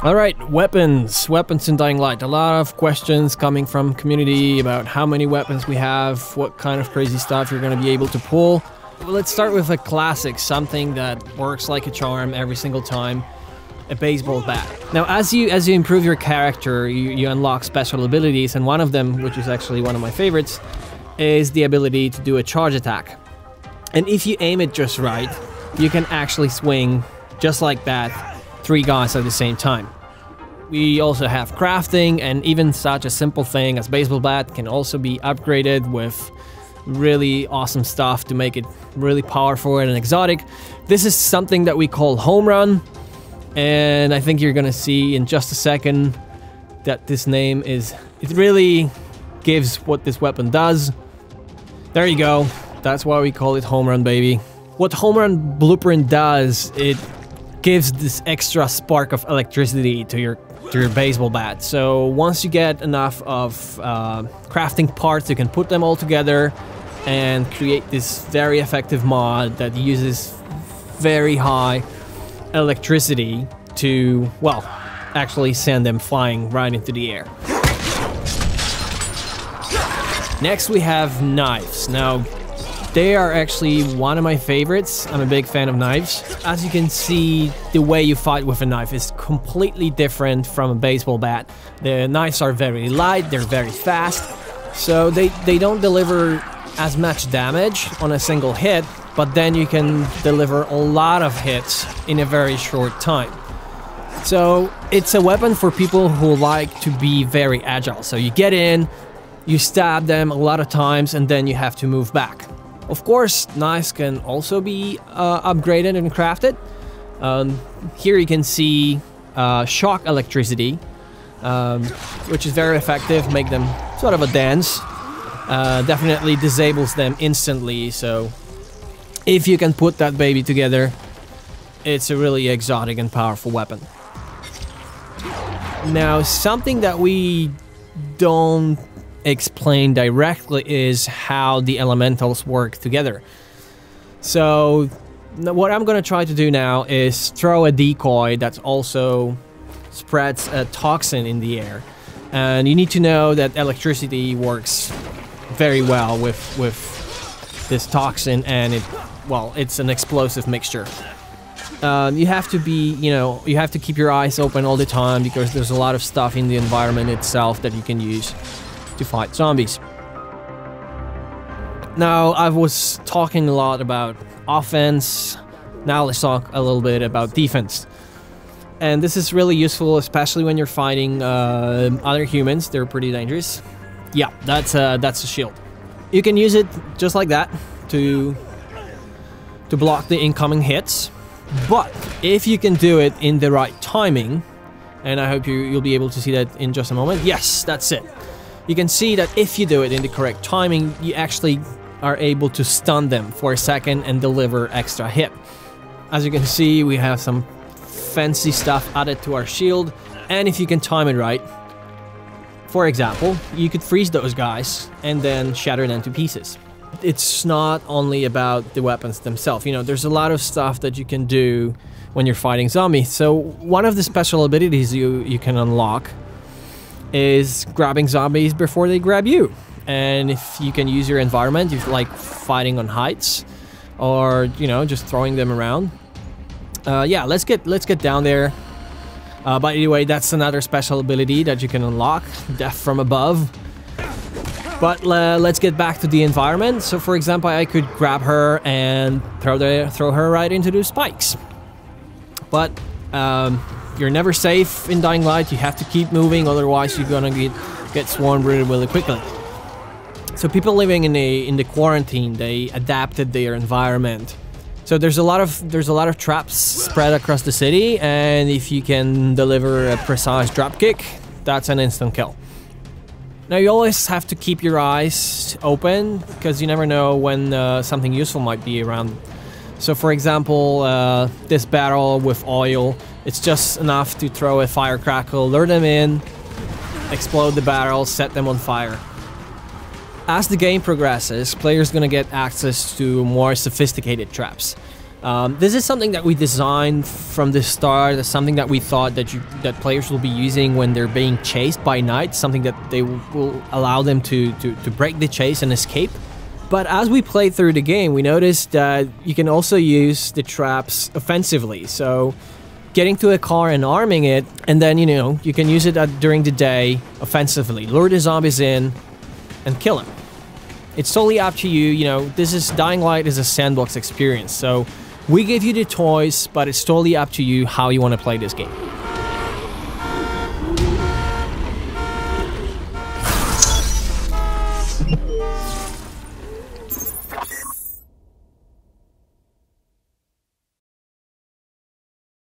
Alright, weapons. Weapons in Dying Light. A lot of questions coming from community about how many weapons we have, what kind of crazy stuff you're going to be able to pull. Well, let's start with a classic, something that works like a charm every single time. A baseball bat. Now, as you improve your character, you unlock special abilities, and one of them, which is actually one of my favorites, is the ability to do a charge attack. And if you aim it just right, you can actually swing, just like that, 3 guys at the same time. We also have crafting, and even such a simple thing as baseball bat can also be upgraded with really awesome stuff to make it really powerful and exotic. This is something that we call home run, and I think you're gonna see in just a second that this name is, it really gives what this weapon does. There you go. That's why we call it home run, baby. What home run blueprint does, it gives this extra spark of electricity to your baseball bat. So once you get enough of crafting parts, you can put them all together and create this very effective mod that uses very high electricity to, well, actually send them flying right into the air. Next we have knives. Now, they are actually one of my favorites. I'm a big fan of knives. As you can see, the way you fight with a knife is completely different from a baseball bat. The knives are very light, they're very fast, so they don't deliver as much damage on a single hit, but then you can deliver a lot of hits in a very short time. So it's a weapon for people who like to be very agile. So you get in, you stab them a lot of times, and then you have to move back. Of course, knives can also be upgraded and crafted. Here you can see shock electricity, which is very effective, make them sort of a dance. Definitely disables them instantly, so if you can put that baby together, it's a really exotic and powerful weapon. Now, something that we don't explain directly is how the elementals work together. So what I'm going to try to do now is throw a decoy that also spreads a toxin in the air. And you need to know that electricity works very well with this toxin, and it's an explosive mixture. You have to be, you have to keep your eyes open all the time because there's a lot of stuff in the environment itself that you can use to fight zombies. Now, I was talking a lot about offense. Now let's talk a little bit about defense. And this is really useful, especially when you're fighting other humans. They're pretty dangerous. Yeah, that's a shield. You can use it just like that to block the incoming hits. But if you can do it in the right timing, and I hope you'll be able to see that in just a moment. Yes, that's it. You can see that if you do it in the correct timing, you actually are able to stun them for a second and deliver extra hit. As you can see, we have some fancy stuff added to our shield, and if you can time it right, for example, you could freeze those guys and then shatter them to pieces. It's not only about the weapons themselves, there's a lot of stuff that you can do when you're fighting zombies. So one of the special abilities you can unlock is grabbing zombies before they grab you. And if you can use your environment, if you like fighting on heights or just throwing them around, yeah, let's get down there. But anyway, that's another special ability that you can unlock, death from above. But let's get back to the environment. So for example, I could grab her and throw her right into the spikes. But you're never safe in Dying Light. You have to keep moving, otherwise you're gonna get swarmed really quickly. So people living in the quarantine, they adapted their environment. So there's a lot of traps spread across the city, and if you can deliver a precise drop kick, that's an instant kill. Now you always have to keep your eyes open because you never know when something useful might be around. So for example, this barrel with oil, it's just enough to throw a firecracker, lure them in, explode the barrel, set them on fire. As the game progresses, players gonna get access to more sophisticated traps. This is something that we designed from the start. It's something that we thought that players will be using when they're being chased by night, something that they will allow them to break the chase and escape. But as we played through the game, we noticed that you can also use the traps offensively. So getting to a car and arming it, and then, you can use it during the day offensively. Lure the zombies in and kill them. It's totally up to you. Dying Light is a sandbox experience. So we give you the toys, but it's totally up to you how you want to play this game.